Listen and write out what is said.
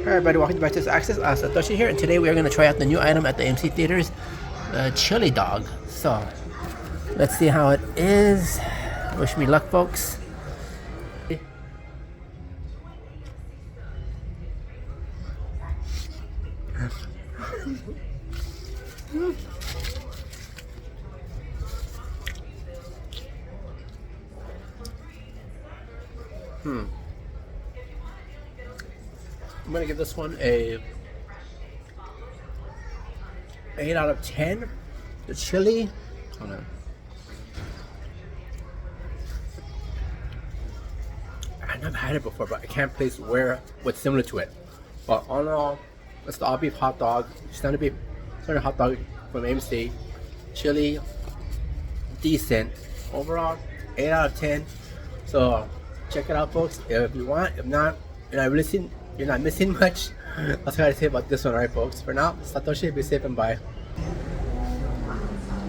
Hi everybody, welcome back to Access. Satoshi here, and today we are going to try out the new item at the MC Theaters, the Chili Dog. So, let's see how it is. Wish me luck, folks. I'm going to give this one a 8 out of 10. The chili, hold on. I've never had it before, but I can't place what's similar to it. But all in all, it's the all beef hot dog, standard hot dog from AMC. Chili, decent. Overall, 8 out of 10. So check it out, folks. If you want, if not, you're not missing much. That's what I say about this one, right, folks? For now, Satoshi, be safe and bye.